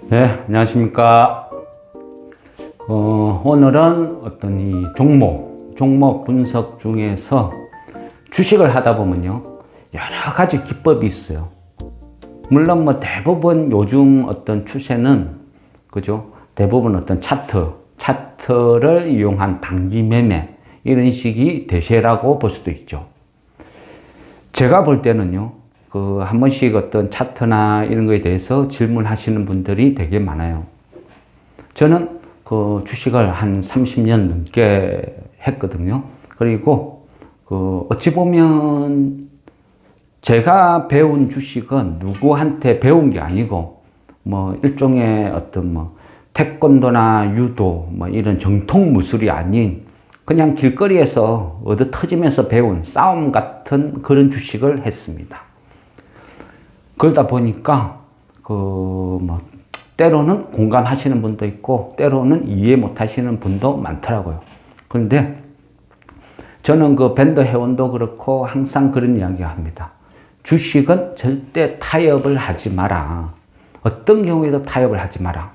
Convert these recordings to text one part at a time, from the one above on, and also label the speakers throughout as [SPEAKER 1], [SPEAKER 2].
[SPEAKER 1] 네, 안녕하십니까. 오늘은 어떤 이 종목 분석 중에서 주식을 하다 보면요, 여러 가지 기법이 있어요. 물론 뭐 대부분 요즘 어떤 추세는, 그죠? 대부분 어떤 차트를 이용한 단기 매매, 이런 식이 대세라고 볼 수도 있죠. 제가 볼 때는요, 한 번씩 어떤 차트나 이런 거에 대해서 질문하시는 분들이 되게 많아요. 저는 주식을 한 30년 넘게 했거든요. 그리고 어찌 보면 제가 배운 주식은 누구한테 배운 게 아니고 뭐 일종의 어떤 뭐 태권도나 유도 뭐 이런 정통 무술이 아닌 그냥 길거리에서 얻어 터지면서 배운 싸움 같은 그런 주식을 했습니다. 그러다 보니까 때로는 공감하시는 분도 있고 때로는 이해 못 하시는 분도 많더라고요. 그런데 저는 밴더 회원도 그렇고 항상 그런 이야기 합니다. 주식은 절대 타협을 하지 마라. 어떤 경우에도 타협을 하지 마라.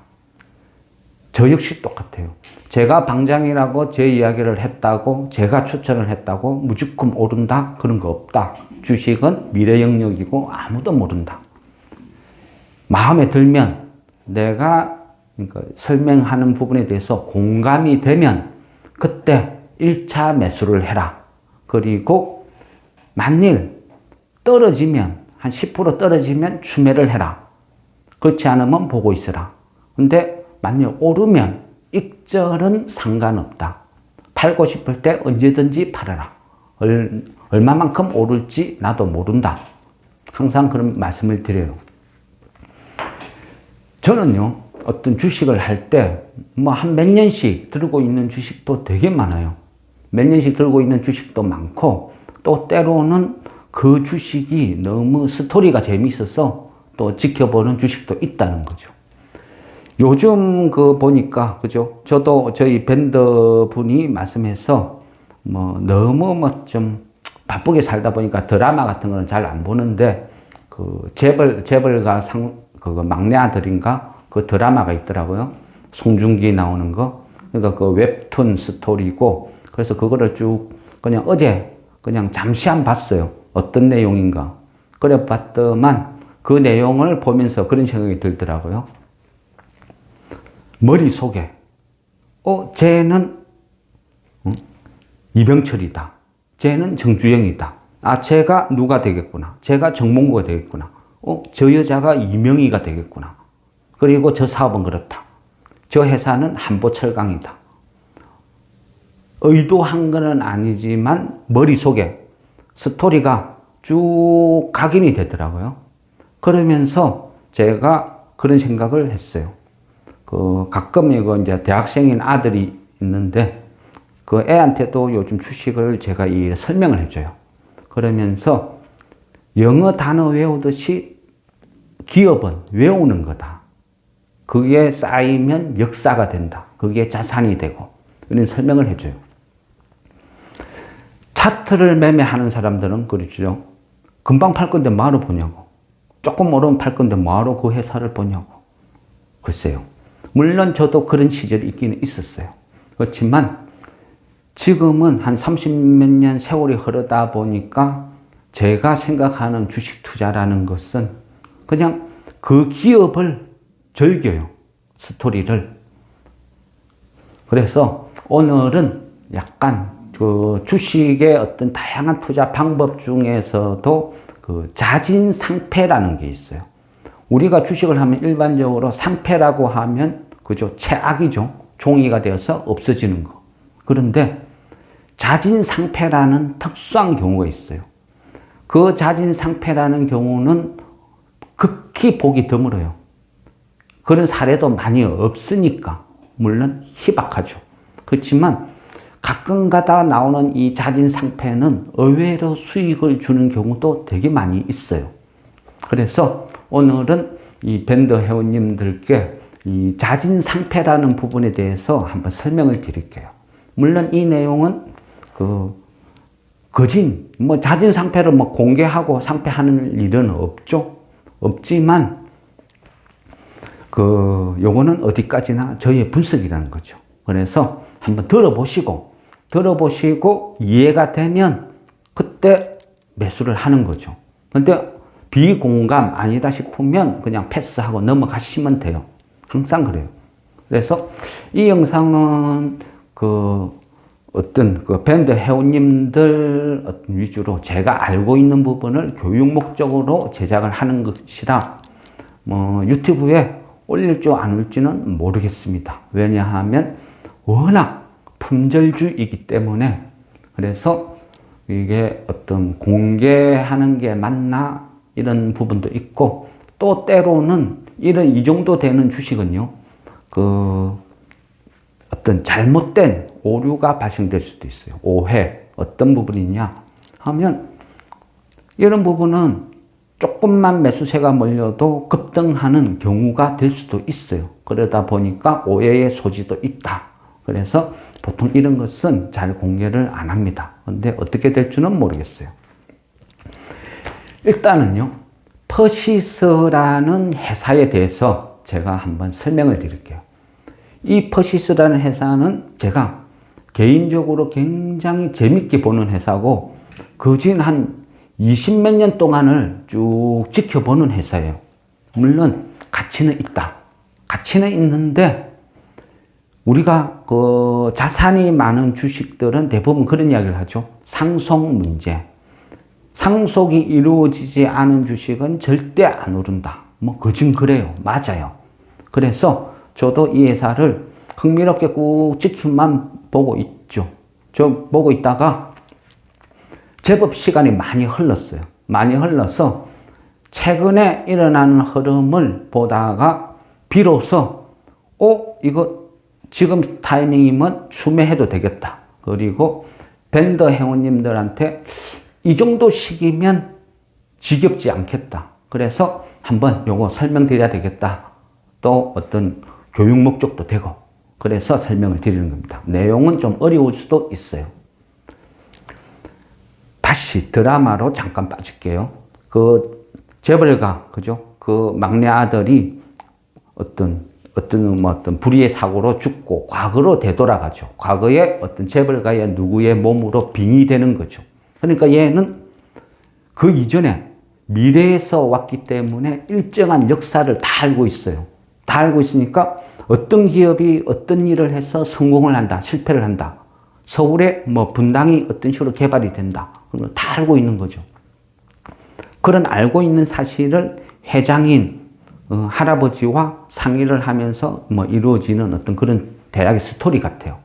[SPEAKER 1] 저 역시 똑같아요. 제가 방장이라고 제 이야기를 했다고, 제가 추천을 했다고 무조건 오른다? 그런 거 없다. 주식은 미래 영역이고 아무도 모른다. 마음에 들면 내가 설명하는 부분에 대해서 공감이 되면 그때 1차 매수를 해라. 그리고 만일 떨어지면 한 10% 떨어지면 추매를 해라. 그렇지 않으면 보고 있으라. 근데 만일 오르면 익절은 상관없다. 팔고 싶을 때 언제든지 팔아라. 얼마만큼 오를지 나도 모른다. 항상 그런 말씀을 드려요. 저는요, 어떤 주식을 할 때 뭐 한 몇 년씩 들고 있는 주식도 되게 많아요. 몇 년씩 들고 있는 주식도 많고 또 때로는 그 주식이 너무 스토리가 재밌어서 또 지켜보는 주식도 있다는 거죠. 요즘 보니까, 그죠? 저도 저희 밴더 분이 말씀해서 뭐 너무 좀 바쁘게 살다 보니까 드라마 같은 거는 잘 안 보는데 재벌가 막내 아들인가? 그 드라마가 있더라고요. 송중기 나오는 거. 그러니까 웹툰 스토리고, 그래서 그거를 쭉 그냥 어제 그냥 잠시 한 봤어요. 어떤 내용인가. 그래 봤더만 그 내용을 보면서 그런 생각이 들더라고요. 머릿속에, 쟤는 이병철이다. 쟤는 정주영이다. 쟤가 누가 되겠구나. 쟤가 정몽구가 되겠구나. 저 여자가 이명희가 되겠구나. 그리고 저 사업은 그렇다. 저 회사는 한보철강이다. 의도한 건 아니지만 머릿속에 스토리가 쭉 각인이 되더라고요. 그러면서 제가 그런 생각을 했어요. 가끔 이제 대학생인 아들이 있는데 그 애한테도 요즘 주식을 제가 설명을 해줘요. 그러면서 영어 단어 외우듯이 기업은 외우는 거다. 그게 쌓이면 역사가 된다. 그게 자산이 되고 이런 설명을 해줘요. 차트를 매매하는 사람들은 그렇죠. 금방 팔 건데 뭐하러 보냐고. 조금 오르면 팔 건데 뭐하러 그 회사를 보냐고. 글쎄요. 물론 저도 그런 시절이 있기는 있었어요. 그렇지만 지금은 한 30몇 년 세월이 흐르다 보니까 제가 생각하는 주식 투자라는 것은 그냥 그 기업을 즐겨요. 스토리를. 그래서 오늘은 약간 주식의 어떤 다양한 투자 방법 중에서도 자진상패라는 게 있어요. 우리가 주식을 하면 일반적으로 상패라고 하면 그죠? 최악이죠. 종이가 되어서 없어지는 거. 그런데 자진상패라는 특수한 경우가 있어요. 그 자진상패라는 경우는 극히 보기 드물어요. 그런 사례도 많이 없으니까 물론 희박하죠. 그렇지만 가끔가다 나오는 이 자진상패는 의외로 수익을 주는 경우도 되게 많이 있어요. 그래서 오늘은 이 밴더 회원님들께 이 자진상패라는 부분에 대해서 한번 설명을 드릴게요. 물론 이 내용은 자진상패를 공개하고 상패하는 일은 없죠. 없지만 요거는 어디까지나 저희의 분석이라는 거죠. 그래서 한번 들어보시고 이해가 되면 그때 매수를 하는 거죠. 근데 비공감 아니다 싶으면 그냥 패스하고 넘어가시면 돼요. 항상 그래요. 그래서 이 영상은 어떤 밴드 회원님들 위주로 제가 알고 있는 부분을 교육 목적으로 제작을 하는 것이라 유튜브에 올릴지 안 올지는 모르겠습니다. 왜냐하면 워낙 품절주의이기 때문에. 그래서 이게 어떤 공개하는 게 맞나 이런 부분도 있고, 또 때로는 이 정도 되는 주식은요, 어떤 잘못된 오류가 발생될 수도 있어요. 오해. 어떤 부분이냐 하면, 이런 부분은 조금만 매수세가 몰려도 급등하는 경우가 될 수도 있어요. 그러다 보니까 오해의 소지도 있다. 그래서 보통 이런 것은 잘 공개를 안 합니다. 근데 어떻게 될지는 모르겠어요. 일단은요, 퍼시스라는 회사에 대해서 제가 한번 설명을 드릴게요. 이 퍼시스라는 회사는 제가 개인적으로 굉장히 재밌게 보는 회사고, 거진 한 20몇 년 동안을 쭉 지켜보는 회사예요. 물론 가치는 있다. 가치는 있는데, 우리가 자산이 많은 주식들은 대부분 그런 이야기를 하죠. 상속 문제. 상속이 이루어지지 않은 주식은 절대 안 오른다. 거진 그래요. 맞아요. 그래서 저도 이 회사를 흥미롭게 꾹 지켜만 보고 있죠. 저 보고 있다가 제법 시간이 많이 흘렀어요. 많이 흘러서 최근에 일어나는 흐름을 보다가 비로소 이거 지금 타이밍이면 추매해도 되겠다. 그리고 밴더 회원님들한테 이 정도 시기면 지겹지 않겠다. 그래서 한번 요거 설명드려야 되겠다. 또 어떤 교육 목적도 되고, 그래서 설명을 드리는 겁니다. 내용은 좀 어려울 수도 있어요. 다시 드라마로 잠깐 빠질게요. 재벌가, 그죠? 막내 아들이 어떤 불의의 사고로 죽고 과거로 되돌아가죠. 과거에 어떤 재벌가의 누구의 몸으로 빙의되는 거죠. 그러니까 얘는 그 이전에 미래에서 왔기 때문에 일정한 역사를 다 알고 있어요. 다 알고 있으니까 어떤 기업이 어떤 일을 해서 성공을 한다, 실패를 한다. 서울에 분당이 어떤 식으로 개발이 된다. 그런 걸 다 알고 있는 거죠. 그런 알고 있는 사실을 회장인 할아버지와 상의를 하면서 이루어지는 어떤 그런 대략의 스토리 같아요.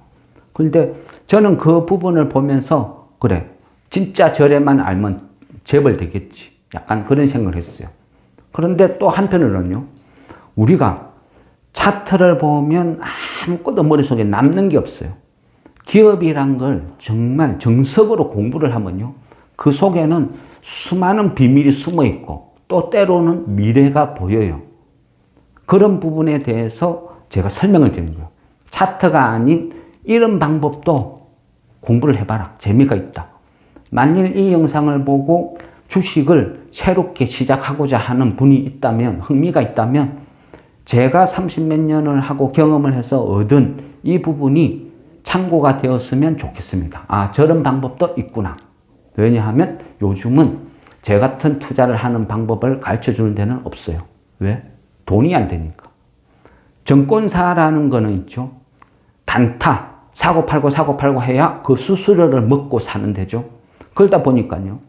[SPEAKER 1] 그런데 저는 그 부분을 보면서 그래, 진짜 저래만 알면 재벌 되겠지. 약간 그런 생각을 했어요. 그런데 또 한편으로는요, 우리가 차트를 보면 아무것도 머릿속에 남는 게 없어요. 기업이란 걸 정말 정석으로 공부를 하면요, 그 속에는 수많은 비밀이 숨어 있고 또 때로는 미래가 보여요. 그런 부분에 대해서 제가 설명을 드리는 거예요. 차트가 아닌 이런 방법도 공부를 해봐라. 재미가 있다. 만일 이 영상을 보고 주식을 새롭게 시작하고자 하는 분이 있다면, 흥미가 있다면, 제가 30몇 년을 하고 경험을 해서 얻은 이 부분이 참고가 되었으면 좋겠습니다. 아, 저런 방법도 있구나. 왜냐하면 요즘은 제 같은 투자를 하는 방법을 가르쳐 주는 데는 없어요. 왜? 돈이 안 되니까. 증권사라는 거는 있죠. 단타, 사고 팔고 해야 그 수수료를 먹고 사는 데죠. 그러다 보니까요,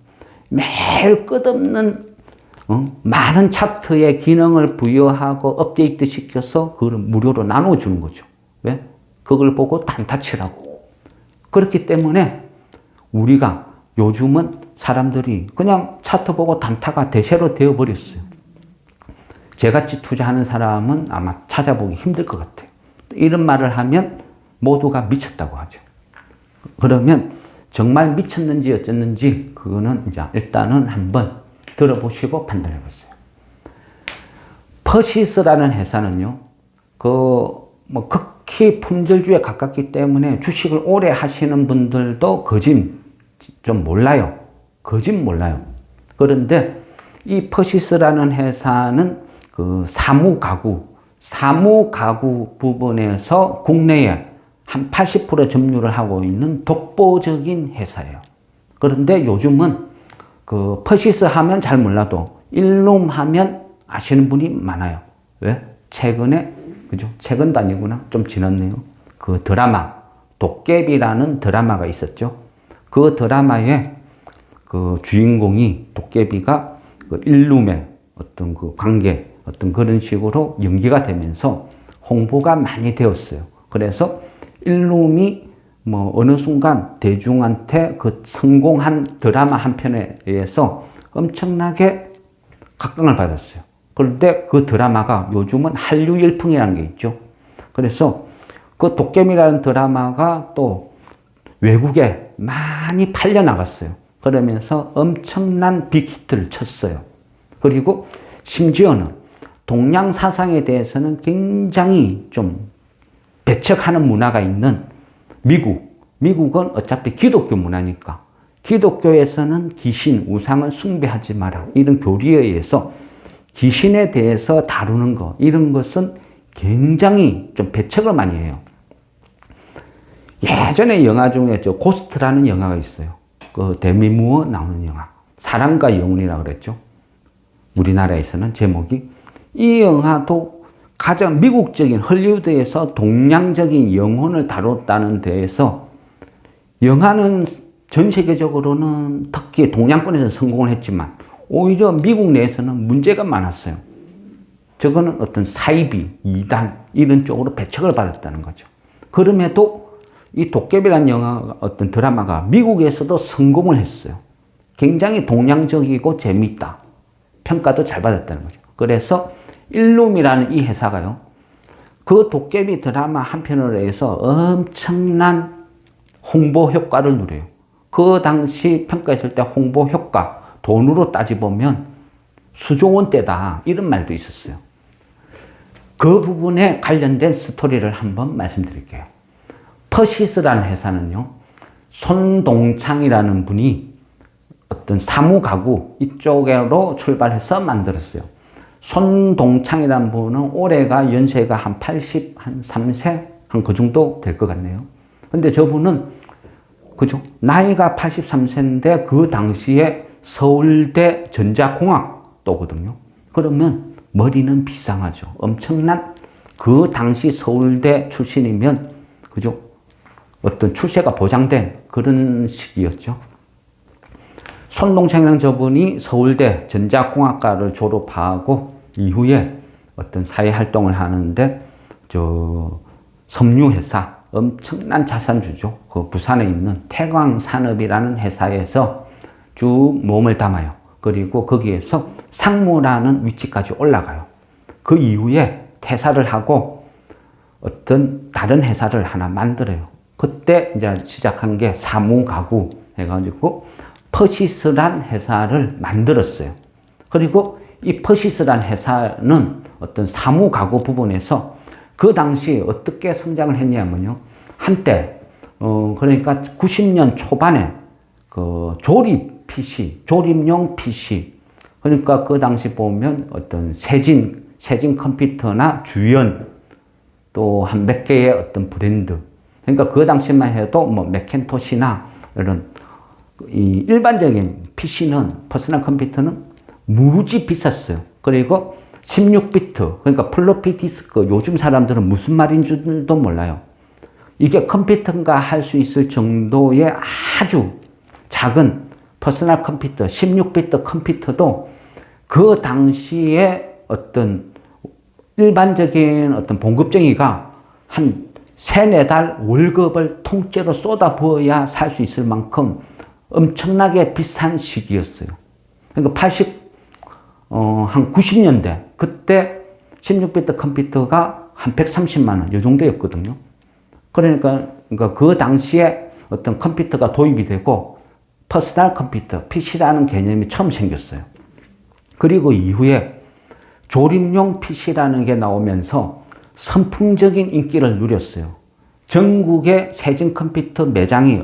[SPEAKER 1] 매일 끝없는 많은 차트의 기능을 부여하고 업데이트 시켜서 그걸 무료로 나눠주는 거죠. 왜? 그걸 보고 단타 치라고. 그렇기 때문에 우리가 요즘은 사람들이 그냥 차트 보고 단타가 대세로 되어버렸어요. 저같이 투자하는 사람은 아마 찾아보기 힘들 것 같아요. 이런 말을 하면 모두가 미쳤다고 하죠. 그러면 정말 미쳤는지 어쨌는지 그거는 이제 일단은 한번 들어보시고 판단해 보세요. 퍼시스라는 회사는요, 극히 품절주에 가깝기 때문에 주식을 오래 하시는 분들도 거진 좀 몰라요. 거진 몰라요. 그런데 이 퍼시스라는 회사는 사무 가구, 사무 가구 부분에서 국내에 한 80% 점유를 하고 있는 독보적인 회사예요. 그런데 요즘은 그 퍼시스 하면 잘 몰라도 일룸 하면 아시는 분이 많아요. 왜? 최근에, 그죠? 최근도 아니구나. 좀 지났네요. 그 드라마, 도깨비라는 드라마가 있었죠. 그 드라마에 그 주인공이 도깨비가 그 일룸의 어떤 그 관계, 어떤 그런 식으로 연기가 되면서 홍보가 많이 되었어요. 그래서 일룸이 뭐 어느 순간 대중한테 그 성공한 드라마 한 편에 의해서 엄청나게 각광을 받았어요. 그런데 그 드라마가 요즘은 한류 열풍이라는 게 있죠. 그래서 그 도깨비라는 드라마가 또 외국에 많이 팔려 나갔어요. 그러면서 엄청난 빅히트를 쳤어요. 그리고 심지어는 동양 사상에 대해서는 굉장히 좀 배척하는 문화가 있는 미국은 어차피 기독교 문화니까 기독교에서는 귀신, 우상을 숭배하지 마라. 이런 교리에 의해서 귀신에 대해서 다루는 것, 이런 것은 굉장히 좀 배척을 많이 해요. 예전에 영화 중에 저 고스트라는 영화가 있어요. 그 데미 무어 나오는 영화. 사랑과 영혼이라고 그랬죠. 우리나라에서는 제목이. 이 영화도 가장 미국적인 헐리우드에서 동양적인 영혼을 다뤘다는 데에서 영화는 전 세계적으로는 특히 동양권에서 성공을 했지만 오히려 미국 내에서는 문제가 많았어요. 저거는 어떤 사이비, 이단 이런 쪽으로 배척을 받았다는 거죠. 그럼에도 이 도깨비라는 영화 어떤 드라마가 미국에서도 성공을 했어요. 굉장히 동양적이고 재미있다. 평가도 잘 받았다는 거죠. 그래서 일룸이라는 이 회사가요. 그 도깨비 드라마 한 편으로 해서 엄청난 홍보 효과를 누려요. 그 당시 평가했을 때 홍보 효과, 돈으로 따져보면 수조 원대다. 이런 말도 있었어요. 그 부분에 관련된 스토리를 한번 말씀드릴게요. 퍼시스라는 회사는요. 손동창이라는 분이 어떤 사무 가구 이쪽으로 출발해서 만들었어요. 손동창이라는 분은 올해가 연세가 한 83세? 한 그 정도 될 것 같네요. 근데 저분은, 그죠? 나이가 83세인데 그 당시에 서울대 전자공학도거든요. 그러면 머리는 비상하죠. 엄청난 그 당시 서울대 출신이면, 그죠? 어떤 출세가 보장된 그런 시기였죠. 손동창이라는 저분이 서울대 전자공학과를 졸업하고 이후에 어떤 사회활동을 하는데 섬유회사 엄청난 자산주죠. 그 부산에 있는 태광산업이라는 회사에서 쭉 몸을 담아요. 그리고 거기에서 상무라는 위치까지 올라가요. 그 이후에 퇴사를 하고 어떤 다른 회사를 하나 만들어요. 그때 이제 시작한 게 사무가구 해가지고 퍼시스란 회사를 만들었어요. 그리고 이 퍼시스란 회사는 어떤 사무가구 부분에서 그 당시 어떻게 성장을 했냐면요. 한때, 그러니까 90년 초반에 그 조립 PC, 조립용 PC. 그러니까 그 당시 보면 어떤 세진 컴퓨터나 주연 또 한 몇 개의 어떤 브랜드. 그러니까 그 당시만 해도 뭐 맥킨토시나 이런 이 일반적인 PC는, 퍼스널 컴퓨터는 무지 비쌌어요. 그리고 16비트, 그러니까 플로피 디스크, 요즘 사람들은 무슨 말인 줄도 몰라요. 이게 컴퓨터인가 할 수 있을 정도의 아주 작은 퍼스널 컴퓨터, 16비트 컴퓨터도 그 당시에 어떤 일반적인 어떤 봉급쟁이가 한 3-4달 월급을 통째로 쏟아부어야 살 수 있을 만큼 엄청나게 비싼 시기였어요. 그러니까 한 90년대, 그때 16비트 컴퓨터가 한 130만 원, 이 정도였거든요. 그러니까 그 당시에 어떤 컴퓨터가 도입이 되고, 퍼스널 컴퓨터, PC라는 개념이 처음 생겼어요. 그리고 이후에 조립용 PC라는 게 나오면서 선풍적인 인기를 누렸어요. 전국에 세진 컴퓨터 매장이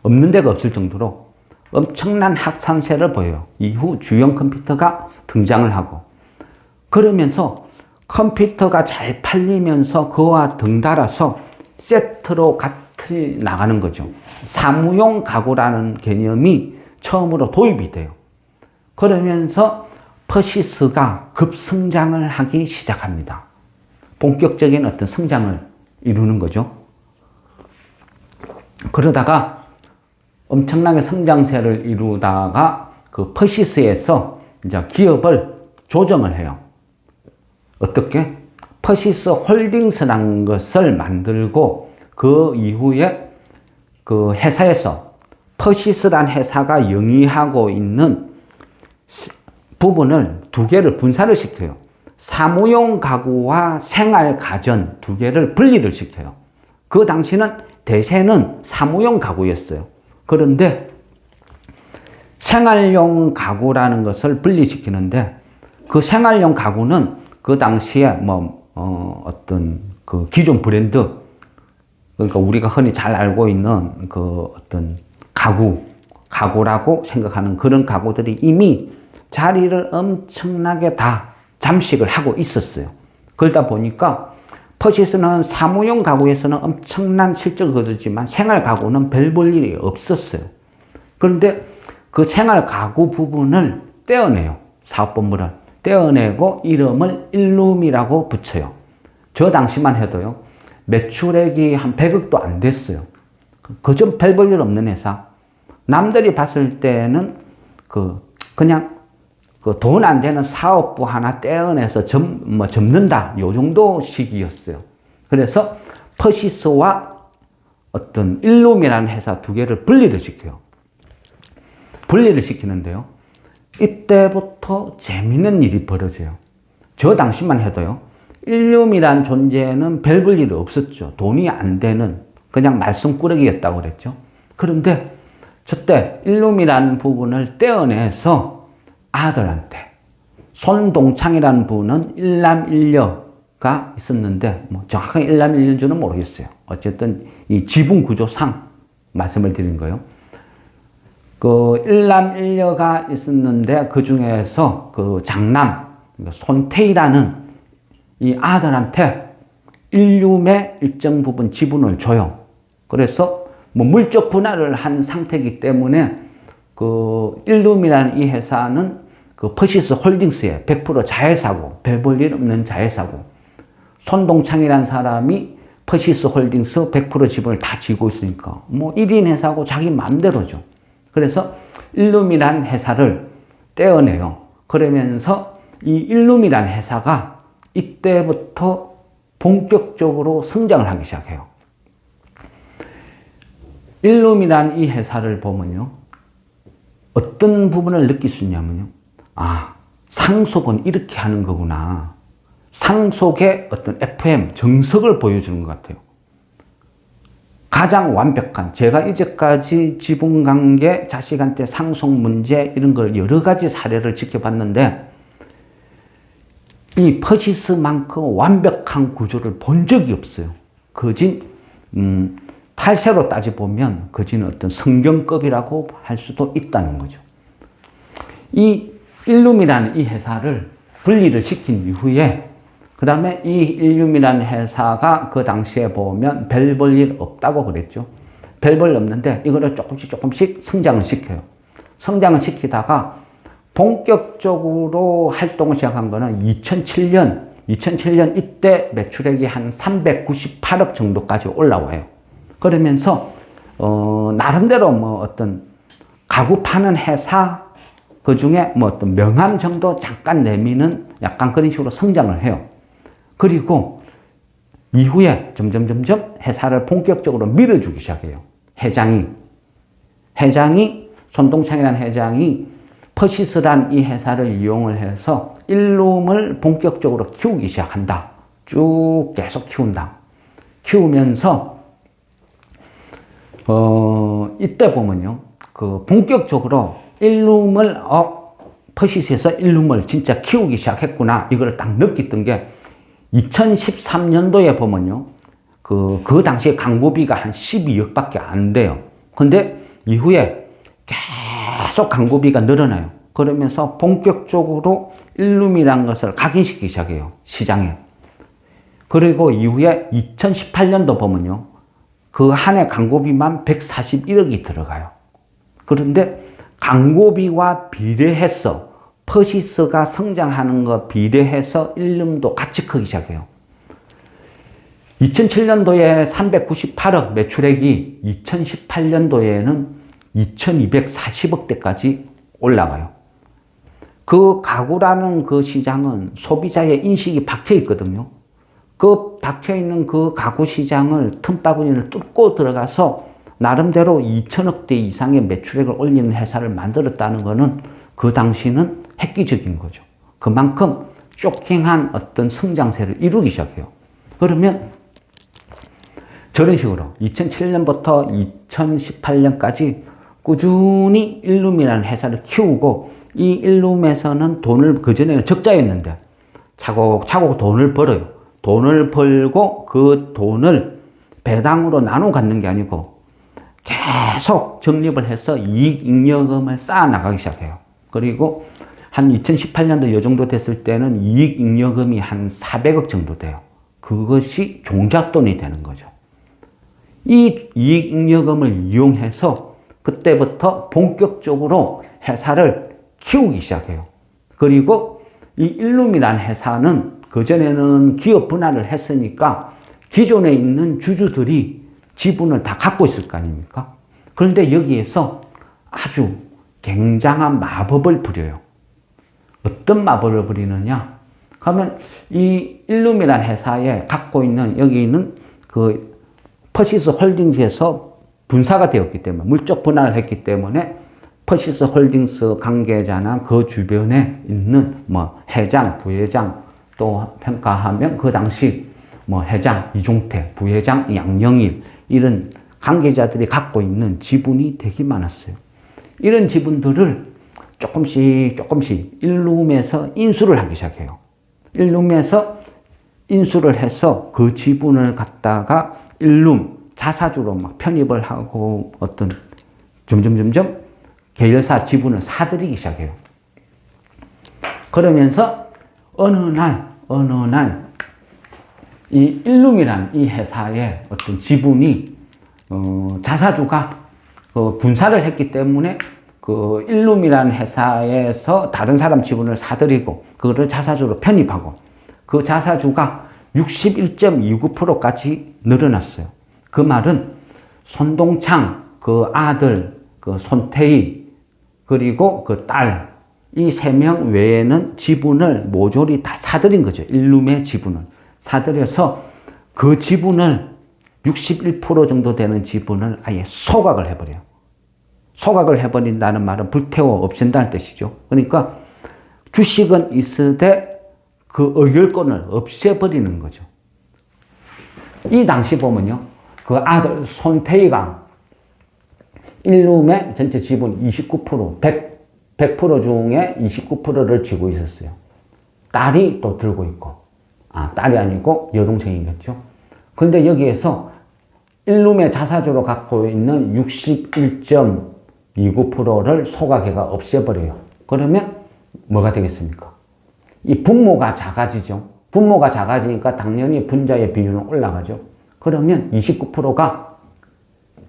[SPEAKER 1] 없는 데가 없을 정도로 엄청난 확산세를 보여요. 이후 주형 컴퓨터가 등장을 하고, 그러면서 컴퓨터가 잘 팔리면서 그와 덩달아서 세트로 같이 나가는 거죠. 사무용 가구라는 개념이 처음으로 도입이 돼요. 그러면서 퍼시스가 급성장을 하기 시작합니다. 본격적인 어떤 성장을 이루는 거죠. 그러다가 엄청나게 성장세를 이루다가 그 퍼시스에서 이제 기업을 조정을 해요. 어떻게? 퍼시스 홀딩스라는 것을 만들고 그 이후에 그 회사에서 퍼시스란 회사가 영위하고 있는 부분을 두 개를 분사를 시켜요. 사무용 가구와 생활 가전 두 개를 분리를 시켜요. 그 당시는 대세는 사무용 가구였어요. 그런데 생활용 가구라는 것을 분리시키는데 그 생활용 가구는 그 당시에 어떤 그 기존 브랜드, 그러니까 우리가 흔히 잘 알고 있는 그 어떤 가구라고 생각하는 그런 가구들이 이미 자리를 엄청나게 다 잠식을 하고 있었어요. 그러다 보니까 퍼시스는 사무용 가구에서는 엄청난 실적을 거두지만 생활 가구는 별 볼 일이 없었어요. 그런데 그 생활 가구 부분을 떼어내요. 사업본부를 떼어내고 이름을 일룸이라고 붙여요. 저 당시만 해도요. 매출액이 한 100억도 안 됐어요. 그저 별 볼 일 없는 회사. 남들이 봤을 때는 그냥 그 돈 안 되는 사업부 하나 떼어내서 접는다. 요 정도 시기였어요. 그래서 퍼시스와 어떤 일룸이라는 회사 두 개를 분리를 시켜요. 분리를 시키는데요. 이때부터 재밌는 일이 벌어져요. 저 당시만 해도요. 일룸이란 존재는 별 볼 일이 없었죠. 돈이 안 되는 그냥 말썽꾸러기였다고 그랬죠. 그런데 저때 일룸이라는 부분을 떼어내서 아들한테 손동창이라는 분은 일남일녀가 있었는데 정확하게 일남일녀인지는 모르겠어요. 어쨌든 이 지분 구조상 말씀을 드린 거예요. 그 일남일녀가 있었는데 그 중에서 그 장남 손태희라는 이 아들한테 일룸의 일정 부분 지분을 줘요. 그래서 물적 분할을 한 상태이기 때문에 그 일룸이라는 이 회사는 그 퍼시스 홀딩스의 100% 자회사고 별 볼 일 없는 자회사고 손동창이라는 사람이 퍼시스 홀딩스 100% 지분을 다 쥐고 있으니까 1인 회사고 자기 마음대로죠. 그래서 일룸이라는 회사를 떼어내요. 그러면서 이 일룸이라는 회사가 이때부터 본격적으로 성장을 하기 시작해요. 일룸이라는 이 회사를 보면요. 어떤 부분을 느낄 수 있냐면요. 상속은 이렇게 하는 거구나. 상속의 어떤 FM, 정석을 보여주는 것 같아요. 가장 완벽한, 제가 이제까지 지분관계, 자식한테 상속 문제 이런 걸 여러 가지 사례를 지켜봤는데 이 퍼시스만큼 완벽한 구조를 본 적이 없어요. 거진 탈세로 따져보면 거진 어떤 성경급이라고 할 수도 있다는 거죠. 이 일룸이라는 이 회사를 분리를 시킨 이후에 그 다음에 이 일룸이라는 회사가 그 당시에 보면 별 볼 일 없다고 그랬죠. 별 볼 일 없는데 이거를 조금씩 성장을 시켜요. 성장을 시키다가 본격적으로 활동을 시작한 거는 2007년 이때 매출액이 한 398억 정도까지 올라와요. 그러면서 나름대로 어떤 가구 파는 회사 그 중에 어떤 명함 정도 잠깐 내미는 약간 그런 식으로 성장을 해요. 그리고 이후에 점점 회사를 본격적으로 밀어주기 시작해요. 회장이 손동창이라는 회장이 퍼시스란 이 회사를 이용을 해서 일룸을 본격적으로 키우기 시작한다. 쭉 계속 키운다. 키우면서 이때 보면요. 그 본격적으로 일룸을 퍼시스에서 일룸을 진짜 키우기 시작했구나. 이걸 딱 느꼈던 게 2013년도에 보면요. 그 당시에 광고비가 한 12억밖에 안 돼요. 근데 이후에 계속 광고비가 늘어나요. 그러면서 본격적으로 일룸이라는 것을 각인시키기 시작해요. 시장에. 그리고 이후에 2018년도 보면요. 그 한 해 광고비만 141억이 들어가요. 그런데 광고비와 비례해서 퍼시스가 성장하는 것 비례해서 일룸도 같이 크기 시작해요. 2007년도에 398억 매출액이 2018년도에는 2240억대까지 올라가요. 그 가구라는 그 시장은 소비자의 인식이 박혀 있거든요. 그 박혀 있는 그 가구 시장을 틈바구니를 뚫고 들어가서 나름대로 2천억대 이상의 매출액을 올리는 회사를 만들었다는 것은 그 당시는 획기적인 거죠. 그만큼 쇼킹한 어떤 성장세를 이루기 시작해요. 그러면 저런 식으로 2007년부터 2018년까지 꾸준히 일룸이라는 회사를 키우고 이 일룸에서는 돈을 그전에는 적자였는데 차곡차곡 돈을 벌어요. 돈을 벌고 그 돈을 배당으로 나눠 갖는 게 아니고 계속 적립을 해서 이익 잉여금을 쌓아 나가기 시작해요. 그리고 한 2018년도 이 정도 됐을 때는 이익 잉여금이 한 400억 정도 돼요. 그것이 종잣돈이 되는 거죠. 이 이익 잉여금을 이용해서 그때부터 본격적으로 회사를 키우기 시작해요. 그리고 이 일룸이라는 회사는 그전에는 기업 분할을 했으니까 기존에 있는 주주들이 지분을 다 갖고 있을 거 아닙니까? 그런데 여기에서 아주 굉장한 마법을 부려요. 어떤 마법을 부리느냐? 그러면 이 일룸이라는 회사에 갖고 있는 여기는 그 퍼시스 홀딩스에서 분사가 되었기 때문에 물적 분할을 했기 때문에 퍼시스 홀딩스 관계자나 그 주변에 있는 뭐 회장, 부회장 또 평가하면 그 당시 뭐 회장 이종태, 부회장 양영일 이런 관계자들이 갖고 있는 지분이 되게 많았어요. 이런 지분들을 조금씩 일룸에서 인수를 하기 시작해요. 일룸에서 인수를 해서 그 지분을 갖다가 일룸 자사주로 막 편입을 하고 어떤 점점 계열사 지분을 사들이기 시작해요. 그러면서 어느 날 이 일룸이란 이 회사의 어떤 지분이 자사주가 분사를 했기 때문에 그 일룸이라는 회사에서 다른 사람 지분을 사들이고 그거를 자사주로 편입하고 그 자사주가 61.29%까지 늘어났어요. 그 말은 손동창, 그 아들, 그 손태희, 그리고 그 딸, 이 3명 외에는 지분을 모조리 다 사들인 거죠. 일룸의 지분을. 사들여서 그 지분을 61% 정도 되는 지분을 아예 소각을 해버려요. 소각을 해버린다는 말은 불태워 없앤다는 뜻이죠. 그러니까 주식은 있으되 그 의결권을 없애버리는 거죠. 이 당시 보면요. 그 아들 손태희가 일룸의 전체 지분 29%, 100% 중에 29%를 쥐고 있었어요. 딸이 또 들고 있고. 딸이 아니고 여동생이겠죠. 근데 여기에서 일룸의 자사주로 갖고 있는 61.29%를 소각해가 없애버려요. 그러면 뭐가 되겠습니까? 이 분모가 작아지죠. 분모가 작아지니까 당연히 분자의 비율은 올라가죠. 그러면 29%가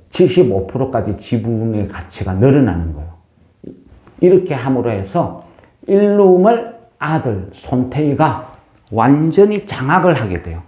[SPEAKER 1] 75%까지 지분의 가치가 늘어나는 거예요. 이렇게 함으로 해서 일룸을 아들 손태희가 완전히 장악을 하게 돼요.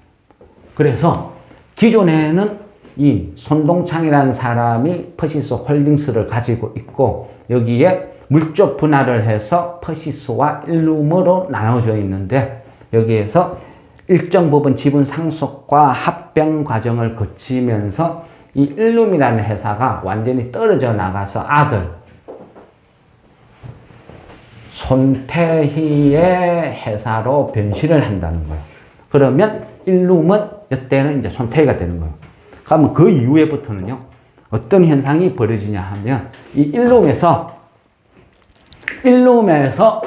[SPEAKER 1] 그래서 기존에는 이 손동창이라는 사람이 퍼시스 홀딩스를 가지고 있고 여기에 물적 분할을 해서 퍼시스와 일룸으로 나눠져 있는데 여기에서 일정 부분 지분 상속과 합병 과정을 거치면서 이 일룸이라는 회사가 완전히 떨어져 나가서 아들 손태희의 회사로 변신을 한다는 거예요. 그러면 일룸은 이때는 이제 손태희가 되는 거예요. 그러면 그 이후에부터는요, 어떤 현상이 벌어지냐 하면, 이 일룸에서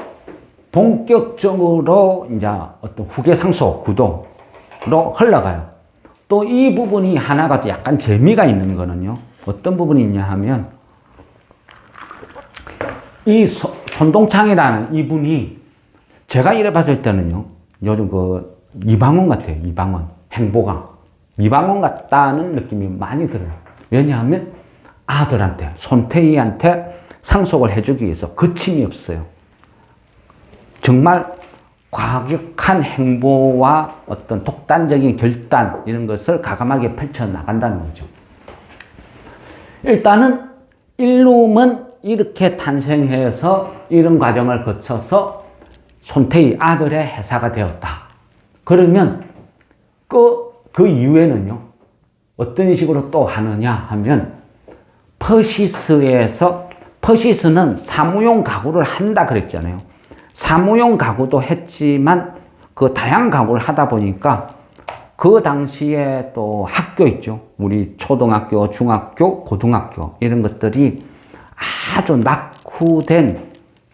[SPEAKER 1] 본격적으로 이제 어떤 후계 상속 구도로 흘러가요. 또 이 부분이 하나가 약간 재미가 있는 거는요, 어떤 부분이 있냐 하면, 이 손동창이라는 이분이 제가 이래 봤을 때는요, 요즘 그 이방원 같아요. 이방원. 행보가. 이방원 같다는 느낌이 많이 들어요. 왜냐하면 아들한테, 손태희한테 상속을 해주기 위해서 거침이 없어요. 정말 과격한 행보와 어떤 독단적인 결단, 이런 것을 과감하게 펼쳐나간다는 거죠. 일단은 일룸은 이렇게 탄생해서 이런 과정을 거쳐서 손태희 아들의 해사가 되었다. 그러면 그 이후에는요, 어떤 식으로 또 하느냐 하면, 퍼시스는 사무용 가구를 한다 그랬잖아요. 사무용 가구도 했지만 그 다양한 가구를 하다 보니까 그 당시에 또 학교 있죠. 우리 초등학교, 중학교, 고등학교 이런 것들이 아주 낙후된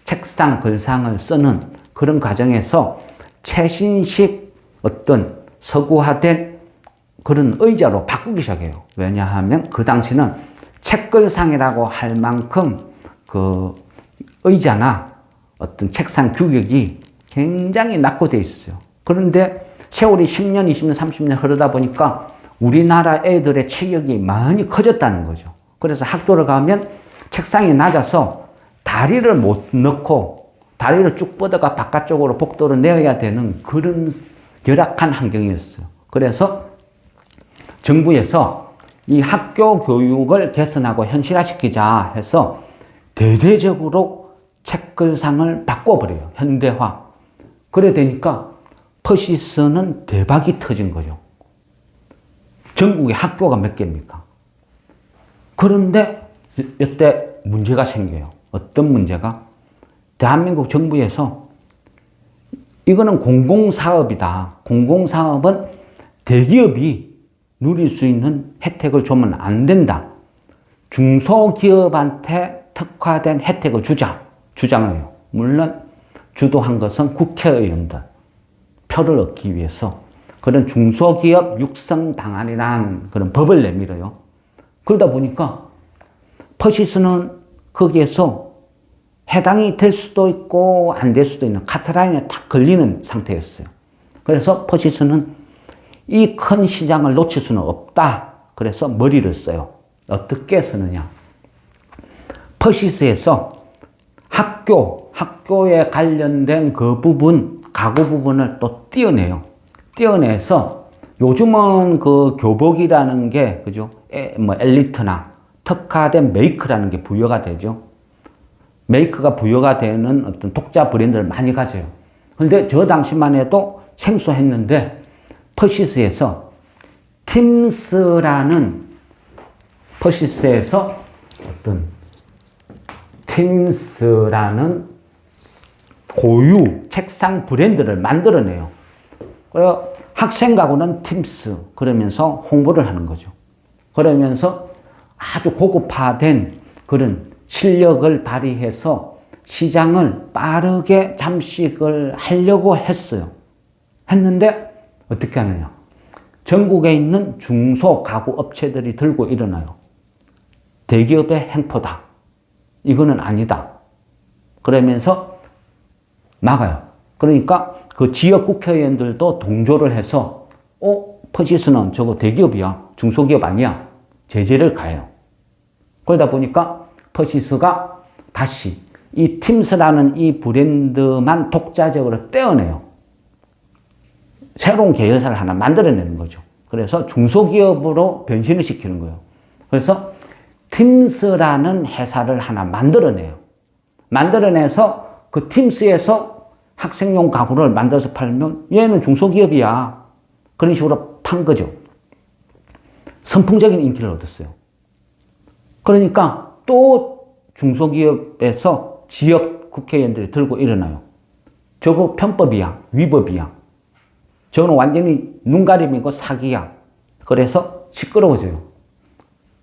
[SPEAKER 1] 책상, 글상을 쓰는 그런 과정에서 최신식 어떤 서구화된 그런 의자로 바꾸기 시작해요. 왜냐하면 그 당시는 책글상이라고 할 만큼 그 의자나 어떤 책상 규격이 굉장히 낙후되어 있었어요. 그런데 세월이 10년, 20년, 30년 흐르다 보니까 우리나라 애들의 체격이 많이 커졌다는 거죠. 그래서 학교를 가면 책상이 낮아서 다리를 못 넣고 다리를 쭉 뻗어가 바깥쪽으로 복도로 내어야 되는 그런 열악한 환경이었어요. 그래서 정부에서 이 학교 교육을 개선하고 현실화시키자 해서 대대적으로 책글상을 바꿔버려요. 현대화. 그래 되니까 퍼시스는 대박이 터진 거죠. 전국에 학교가 몇 개입니까? 그런데 이때 문제가 생겨요. 어떤 문제가? 대한민국 정부에서 이거는 공공사업이다. 공공사업은 대기업이 누릴 수 있는 혜택을 주면 안 된다. 중소기업한테 특화된 혜택을 주장을 해요. 물론 주도한 것은 국회의원들. 표를 얻기 위해서 그런 중소기업 육성 방안이라는 그런 법을 내밀어요. 그러다 보니까 퍼시스는 거기에서 해당이 될 수도 있고 안 될 수도 있는 카트라인에 딱 걸리는 상태였어요. 그래서 퍼시스는 이 큰 시장을 놓칠 수는 없다. 그래서 머리를 써요. 어떻게 쓰느냐. 퍼시스에서 학교에 관련된 그 부분, 가구 부분을 또 떼어내요. 떼어내서 요즘은 그 교복이라는 게, 그죠? 엘리트나 특화된 메이크라는 게 부여가 되죠. 메이크가 부여가 되는 어떤 독자 브랜드를 많이 가져요. 그런데 저 당시만 해도 생소했는데, 퍼시스에서 팀스라는 고유 책상 브랜드를 만들어내요. 그래서 학생 가구는 팀스 그러면서 홍보를 하는 거죠. 그러면서 아주 고급화된 그런 실력을 발휘해서 시장을 빠르게 잠식을 하려고 했는데 어떻게 하느냐. 전국에 있는 중소 가구 업체들이 들고 일어나요. 대기업의 행포다. 이거는 아니다. 그러면서 막아요. 그러니까 그 지역 국회의원들도 동조를 해서 퍼시스는 저거 대기업이야. 중소기업 아니야. 제재를 가해요. 그러다 보니까 퍼시스가 다시 이 팀스라는 이 브랜드만 독자적으로 떼어내요. 새로운 계열사를 하나 만들어내는 거죠. 그래서 중소기업으로 변신을 시키는 거예요. 그래서 팀스라는 회사를 하나 만들어내요. 만들어내서 그 팀스에서 학생용 가구를 만들어서 팔면 얘는 중소기업이야. 그런 식으로 판 거죠. 선풍적인 인기를 얻었어요. 그러니까 또 중소기업에서 지역 국회의원들이 들고 일어나요. 저거 편법이야. 위법이야. 저거는 완전히 눈가림이고 사기야. 그래서 시끄러워져요.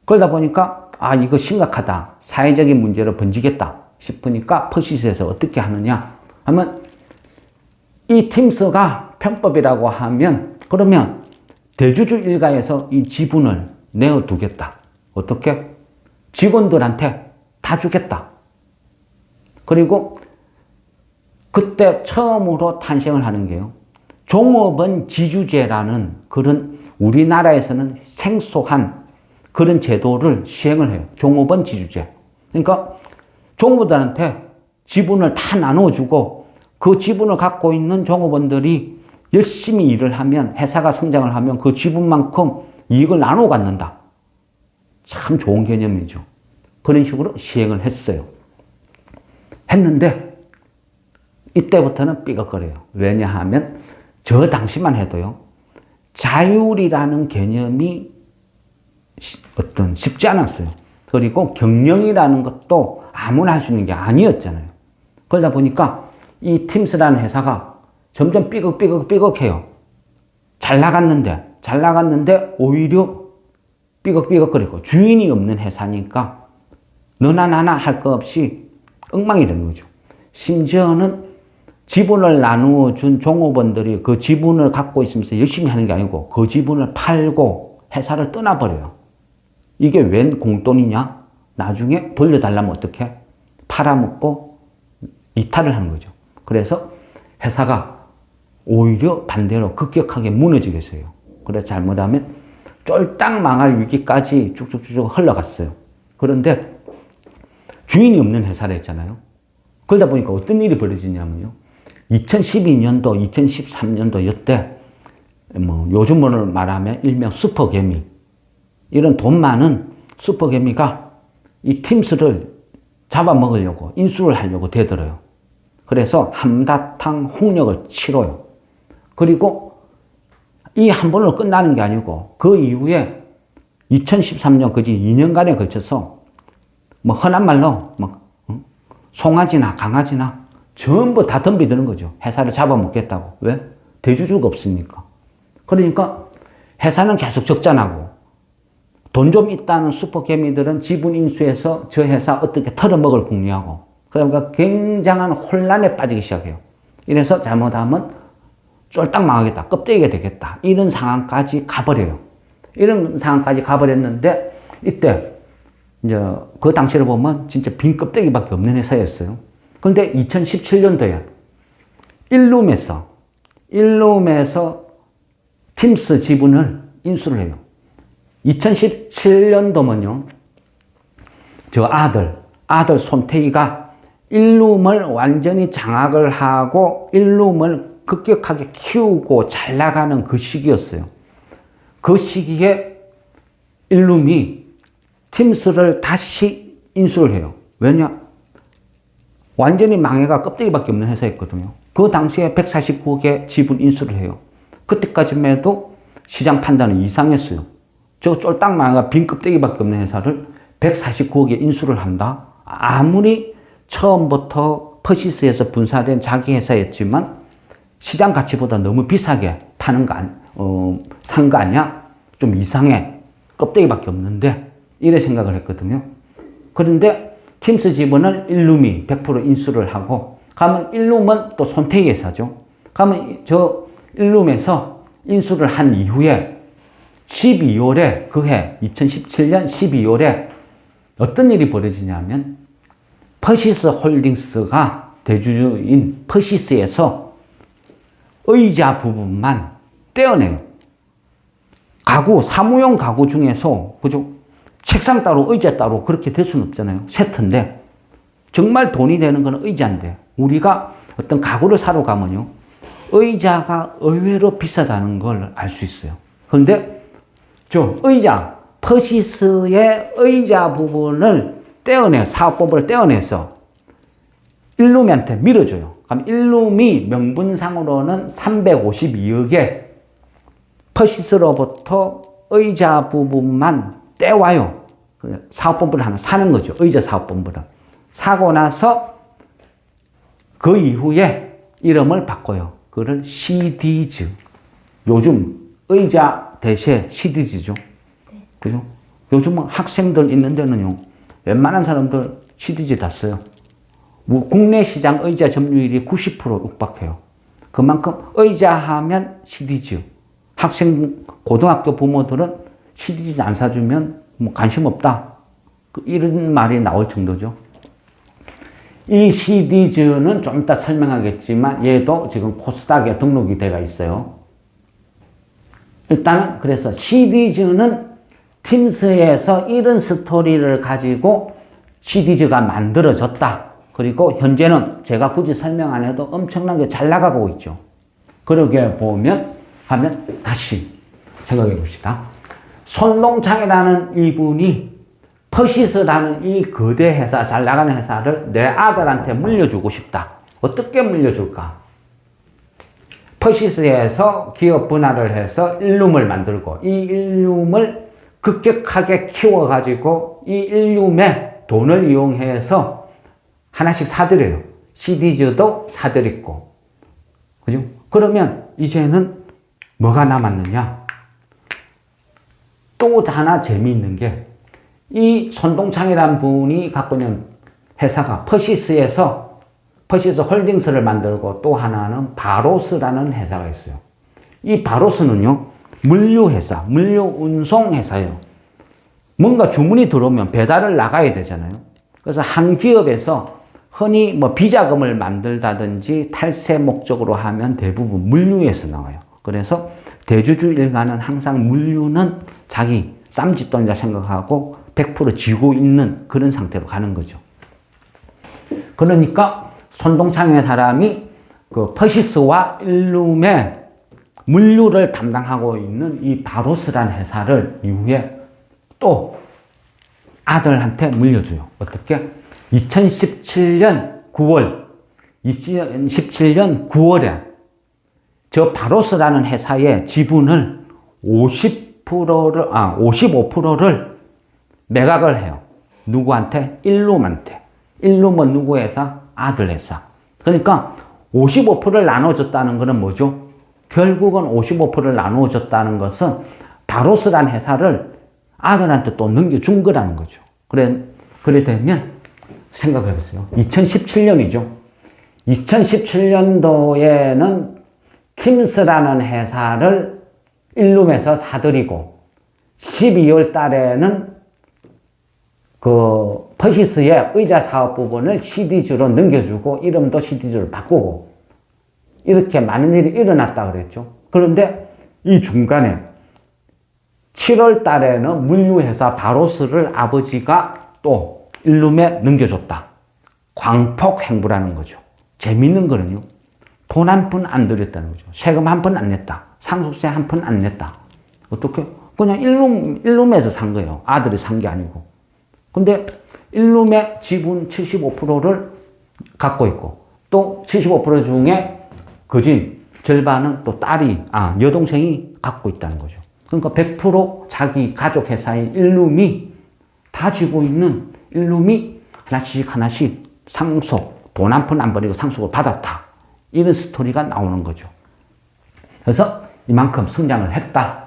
[SPEAKER 1] 그러다 보니까 이거 심각하다. 사회적인 문제로 번지겠다 싶으니까 퍼시스에서 어떻게 하느냐 하면 이 팀스가 편법이라고 하면 그러면 대주주 일가에서 이 지분을 내어두겠다. 어떻게? 직원들한테 다 주겠다. 그리고 그때 처음으로 탄생을 하는 게요. 종업원 지주제라는 그런 우리나라에서는 생소한 그런 제도를 시행을 해요. 종업원 지주제. 그러니까 종업원들한테 지분을 다 나눠주고 그 지분을 갖고 있는 종업원들이 열심히 일을 하면 회사가 성장을 하면 그 지분만큼 이익을 나눠 갖는다. 참 좋은 개념이죠. 그런 식으로 시행을 했어요. 했는데 이때부터는 삐걱거려요. 왜냐하면 저 당시만 해도요. 자율이라는 개념이 쉽지 않았어요. 그리고 경영이라는 것도 아무나 할 수 있는 게 아니었잖아요. 그러다 보니까 이 팀스라는 회사가 점점 삐걱해요. 잘 나갔는데 오히려 삐걱거리고 주인이 없는 회사니까 너나 나나 할 거 없이 엉망이 되는 거죠. 심지어는 지분을 나누어 준 종업원들이 그 지분을 갖고 있으면서 열심히 하는 게 아니고 그 지분을 팔고 회사를 떠나버려요. 이게 웬 공돈이냐? 나중에 돌려달라면 어떻게? 팔아먹고 이탈을 하는 거죠. 그래서 회사가 오히려 반대로 급격하게 무너지겠어요. 그래서 잘못하면 쫄딱 망할 위기까지 쭉쭉쭉 흘러갔어요. 그런데 주인이 없는 회사를 했잖아요. 그러다 보니까 어떤 일이 벌어지냐면요. 2012년도, 2013년도 이때 요즘으로 말하면 일명 슈퍼개미, 이런 돈 많은 슈퍼개미가 이 팀스를 잡아먹으려고 인수를 하려고 대들어요. 그래서 한바탕 홍역을 치러요. 그리고 이 한 번으로 끝나는 게 아니고 그 이후에 2013년 그지 2년간에 걸쳐서 흔한 말로 송아지나 강아지나 전부 다 덤비드는 거죠. 회사를 잡아먹겠다고. 왜? 대주주가 없으니까. 그러니까 회사는 계속 적자나고 돈 좀 있다는 슈퍼개미들은 지분 인수해서 저 회사 어떻게 털어먹을 궁리하고, 그러니까 굉장한 혼란에 빠지기 시작해요. 이래서 잘못하면 쫄딱 망하겠다, 껍데기가 되겠다, 이런 상황까지 가버려요. 이런 상황까지 가버렸는데 이때 이제 그 당시를 보면 진짜 빈 껍데기밖에 없는 회사였어요. 그런데 2017년도에 일룸에서 팀스 지분을 인수를 해요. 2017년도면요, 저 아들 손태희가 일룸을 완전히 장악을 하고 일룸을 급격하게 키우고 잘 나가는 그 시기였어요. 그 시기에 일룸이 팀스를 다시 인수를 해요. 왜냐? 완전히 망해가 껍데기밖에 없는 회사였거든요. 그 당시에 149억의 지분 인수를 해요. 그때까지만 해도 시장 판단은 이상했어요. 저 쫄딱 망해가 빈 껍데기밖에 없는 회사를 149억에 인수를 한다? 아무리 처음부터 퍼시스에서 분사된 자기 회사였지만 시장 가치보다 너무 비싸게 파는 산 거 아니야? 좀 이상해. 껍데기밖에 없는데. 이래 생각을 했거든요. 그런데 팀스 지분을 일룸이 100% 인수를 하고, 가면 일룸은 또 손태희 회사죠. 가면 저 일룸에서 인수를 한 이후에 12월에 그해 2017년 12월에 어떤 일이 벌어지냐면 퍼시스 홀딩스가 대주주인 퍼시스에서 의자 부분만 떼어내요. 사무용 가구 중에서, 그죠? 책상 따로 의자 따로 그렇게 될 수는 없잖아요. 세트인데 정말 돈이 되는 건 의자인데, 우리가 어떤 가구를 사러 가면요, 의자가 의외로 비싸다는 걸 알 수 있어요. 그런데 저 의자, 퍼시스의 의자 부분을 사업본부를 떼어내서 일룸한테 밀어줘요. 그럼 일룸이 명분상으로는 352억에 퍼시스로부터 의자 부분만 떼와요. 사업본부를 하나 사는 거죠. 의자 사업본부를. 사고 나서 그 이후에 이름을 바꿔요. 그걸 시디즈. 요즘 의자 대신 시디즈죠. 그죠? 요즘 학생들 있는 데는요, 웬만한 사람들 시디즈 다 써요. 국내 시장 의자 점유율이 90% 육박해요. 그만큼 의자 하면 시디즈. 고등학교 부모들은 시디즈 안 사주면 관심 없다. 이런 말이 나올 정도죠. 이 CD즈는 좀 이따 설명하겠지만 얘도 지금 코스닥에 등록이 되어 있어요. 일단은 그래서 CD즈는 팀스에서 이런 스토리를 가지고 CD즈가 만들어졌다. 그리고 현재는 제가 굳이 설명 안 해도 엄청나게 잘 나가고 있죠. 그러게 하면 다시 생각해 봅시다. 손동창이라는 이분이 퍼시스라는 이 거대 회사, 잘 나가는 회사를 내 아들한테 물려주고 싶다. 어떻게 물려줄까? 퍼시스에서 기업 분할을 해서 일룸을 만들고 이 일룸을 급격하게 키워가지고 이 일룸에 돈을 이용해서 하나씩 사들여요. CD즈도 사들이고. 그죠? 그러면 이제는 뭐가 남았느냐? 또 하나 재미있는 게 이 손동창이라는 분이 갖고 있는 회사가 퍼시스에서 퍼시스 홀딩스를 만들고 또 하나는 바로스라는 회사가 있어요. 이 바로스는요, 물류회사, 물류운송회사예요. 뭔가 주문이 들어오면 배달을 나가야 되잖아요. 그래서 한 기업에서 흔히 뭐 비자금을 만들다든지 탈세 목적으로 하면 대부분 물류에서 나와요. 그래서 대주주 일가는 항상 물류는 자기 쌈짓돈이라 생각하고 100% 쥐고 있는 그런 상태로 가는 거죠. 그러니까 손동창의 사람이 그 퍼시스와 일룸의 물류를 담당하고 있는 이 바로스라는 회사를 이후에 또 아들한테 물려줘요. 어떻게? 2017년 9월에 저 바로스라는 회사의 지분을 55%를 매각을 해요. 누구한테? 일룸한테. 일룸은 누구 회사? 아들 회사. 그러니까 55%를 나눠줬다는 것은 뭐죠? 결국은 55%를 나눠줬다는 것은 바로스라는 회사를 아들한테 또 넘겨준 거라는 거죠. 그래 되면 생각해 보세요. 2017년이죠. 2017년도에는 킴스라는 회사를 일룸에서 사들이고 12월 달에는 그 퍼시스의 의자 사업 부분을 CD즈로 넘겨주고 이름도 CD즈로 바꾸고 이렇게 많은 일이 일어났다 그랬죠. 그런데 이 중간에 7월 달에는 물류회사 바로스를 아버지가 또 일룸에 넘겨줬다. 광폭 행보라는 거죠. 재밌는 거는요. 돈 한 푼 안 들였다는 거죠. 세금 한 푼 안 냈다. 상속세 한 푼 안 냈다. 어떻게? 그냥 일룸에서 산 거예요. 아들이 산 게 아니고. 근데 일룸의 지분 75%를 갖고 있고 또 75% 중에 거진 절반은 또 여동생이 갖고 있다는 거죠. 그러니까 100% 자기 가족 회사인 일룸이 다 쥐고 있는 일룸이 하나씩 상속, 돈 한 푼 안 버리고 상속을 받았다. 이런 스토리가 나오는 거죠. 그래서 이만큼 성장을 했다.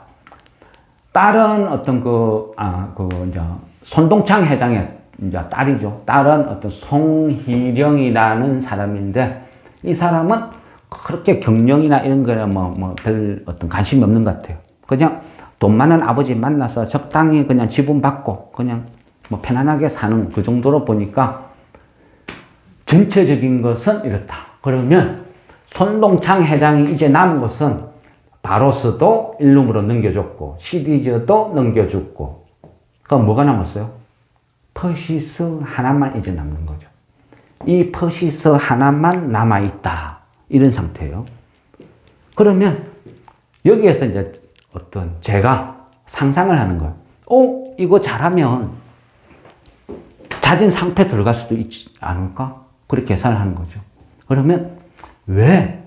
[SPEAKER 1] 딸은 어떤 손동창 회장의 이제 딸이죠. 딸은 어떤 송희령이라는 사람인데 이 사람은 그렇게 경영이나 이런 거에 별 어떤 관심이 없는 것 같아요. 그냥 돈 많은 아버지 만나서 적당히 그냥 지분 받고 그냥 편안하게 사는 그 정도로 보니까 전체적인 것은 이렇다. 그러면 손동창 회장이 이제 남은 것은 바로스도 일룸으로 넘겨줬고 CD즈도 넘겨줬고 그럼 뭐가 남았어요? 퍼시스 하나만 이제 남는 거죠. 이 퍼시스 하나만 남아있다. 이런 상태예요. 그러면 여기에서 이제 제가 상상을 하는 거예요. 이거 잘하면 자진 상패 들어갈 수도 있지 않을까? 그렇게 계산을 하는 거죠. 그러면 왜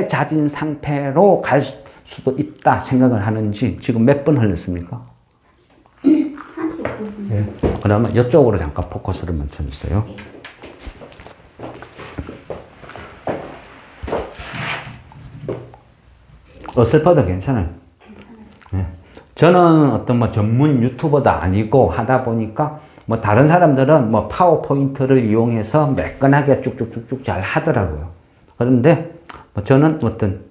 [SPEAKER 1] 자진 상패로 갈 수도 있다 생각을 하는지 지금 몇 번 흘렸습니까?
[SPEAKER 2] 39분.
[SPEAKER 1] 네. 그러면 이쪽으로 잠깐 포커스를 맞춰주세요. 어설퍼도 괜찮아요. 네. 저는 어떤 전문 유튜버도 아니고 하다 보니까 다른 사람들은 파워포인트를 이용해서 매끈하게 쭉쭉쭉쭉 잘 하더라고요. 그런데 저는 어떤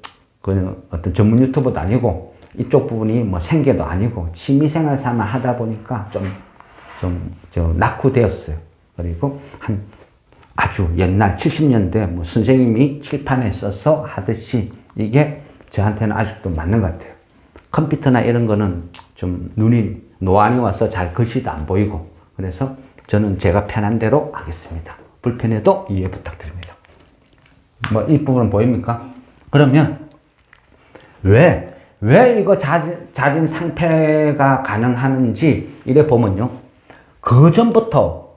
[SPEAKER 1] 전문 유튜버도 아니고 이쪽 부분이 생계도 아니고 취미생활 삼아 하다 보니까 좀 낙후되었어요. 그리고 아주 옛날 70년대 뭐 선생님이 칠판에 써서 하듯이 이게 저한테는 아직도 맞는 것 같아요. 컴퓨터나 이런 거는 좀 눈이 노안이 와서 잘 글씨도 안 보이고 그래서 저는 제가 편한 대로 하겠습니다. 불편해도 이해 부탁드립니다. 뭐 이 부분은 보입니까? 그러면 왜 이거 자진 상폐가 가능하는지 이래 보면요. 그 전부터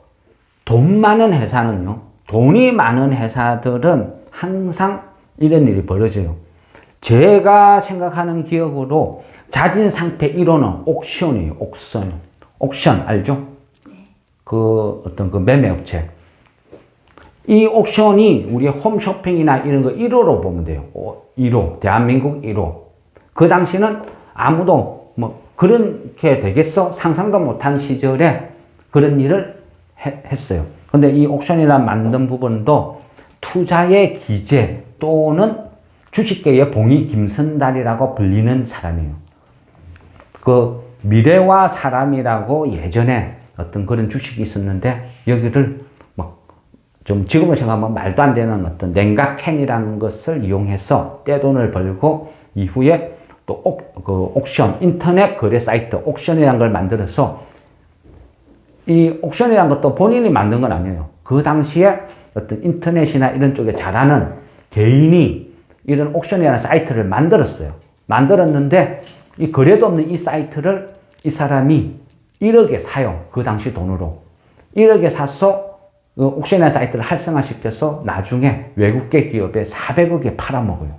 [SPEAKER 1] 돈 많은 회사는요. 돈이 많은 회사들은 항상 이런 일이 벌어져요. 제가 생각하는 기억으로 자진 상폐 1호는 옥션이에요. 옥션 알죠? 그 어떤 그 매매 업체. 이 옥션이 우리 홈쇼핑이나 이런 거 1호로 보면 돼요. 1호. 대한민국 1호. 그 당시는 아무도 뭐 그렇게 되겠어? 상상도 못한 시절에 그런 일을 했어요. 근데 이 옥션이란 만든 부분도 투자의 기재 또는 주식계의 봉이 김선달이라고 불리는 사람이에요. 그 미래와 사람이라고 예전에 어떤 그런 주식이 있었는데 여기를 막 좀 지금으로 생각하면 말도 안 되는 어떤 냉각캔이라는 것을 이용해서 떼돈을 벌고 이후에 또 옥션 인터넷 거래 사이트 옥션이라는 걸 만들어서 이 옥션이라는 것도 본인이 만든 건 아니에요. 그 당시에 어떤 인터넷이나 이런 쪽에 잘하는 개인이 이런 옥션이라는 사이트를 만들었어요. 만들었는데 이 거래도 없는 이 사이트를 이 사람이 1억에 사요. 그 당시 돈으로. 1억에 사서 옥션이라는 사이트를 활성화시켜서 나중에 외국계 기업에 400억에 팔아먹어요.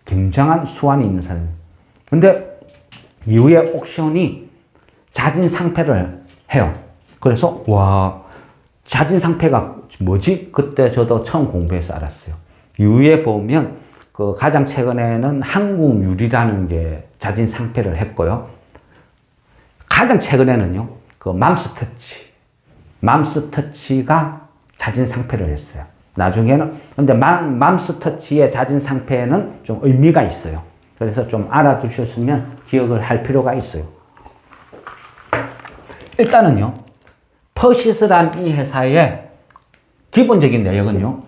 [SPEAKER 1] 굉장한 수완이 있는 사람이에요. 근데 이후에 옥션이 자진 상폐를 해요. 그래서 와 자진 상폐가 뭐지? 그때 저도 처음 공부해서 알았어요. 이후에 보면 그 가장 최근에는 한국유리라는 게 자진 상폐를 했고요. 가장 최근에는요. 그 맘스터치가 자진 상폐를 했어요. 나중에는 근데 맘스터치의 자진 상폐는 좀 의미가 있어요. 그래서 좀 알아두셨으면 기억을 할 필요가 있어요. 일단은요. 퍼시스란 이 회사의 기본적인 내역은요.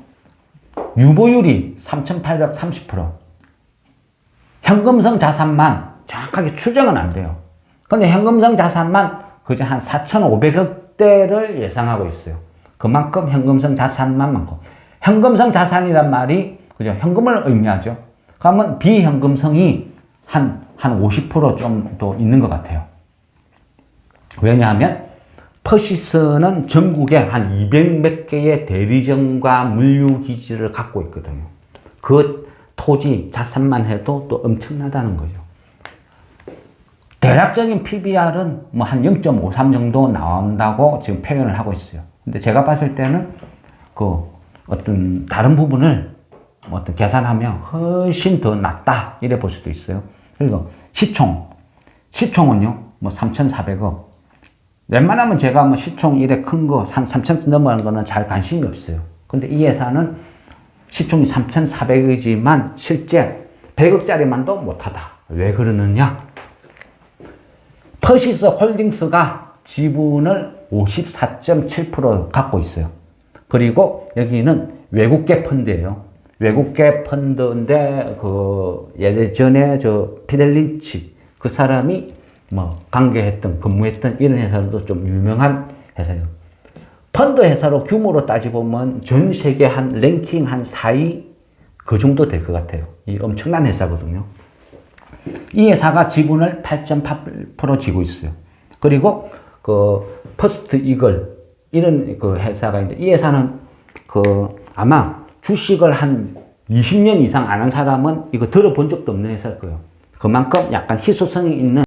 [SPEAKER 1] 유보율이 3,830%. 현금성 자산만 정확하게 추정은 안 돼요. 근데 현금성 자산만 그저 한 4,500억대를 예상하고 있어요. 그만큼 현금성 자산만 많고. 현금성 자산이란 말이 그죠? 현금을 의미하죠. 그러면 비현금성이 한 50% 정도 있는 것 같아요. 왜냐하면 퍼시스는 전국에 한 200몇 개의 대리점과 물류기지를 갖고 있거든요. 그 토지 자산만 해도 또 엄청나다는 거죠. 대략적인 PBR은 뭐 한 0.53 정도 나온다고 지금 표현을 하고 있어요. 근데 제가 봤을 때는 그 어떤 다른 부분을 어떤 계산하면 훨씬 더 낮다 이래 볼 수도 있어요. 그리고 시총은요 뭐 3,400억. 웬만하면 제가 뭐 시총 이래 큰 거 한 3,000 넘어가는 거는 잘 관심이 없어요. 근데 이 회사는 시총이 3,400억이지만 실제 100억짜리만도 못하다. 왜 그러느냐? 퍼시스 홀딩스가 지분을 54.7% 갖고 있어요. 그리고 여기는 외국계 펀드예요. 외국계 펀드인데 그 예전에 저 피델 린치 그 사람이 뭐 근무했던 이런 회사도 좀 유명한 회사예요. 펀드 회사로 규모로 따지보면 전 세계 한 랭킹 한 4위 그 정도 될 것 같아요. 이 엄청난 회사거든요. 이 회사가 지분을 8.8% 쥐고 있어요. 그리고 그 퍼스트 이글 이런 그 회사가 있는데 이 회사는 그 아마 주식을 한 20년 이상 안 한 사람은 이거 들어본 적도 없는 회사일 거예요. 그만큼 약간 희소성이 있는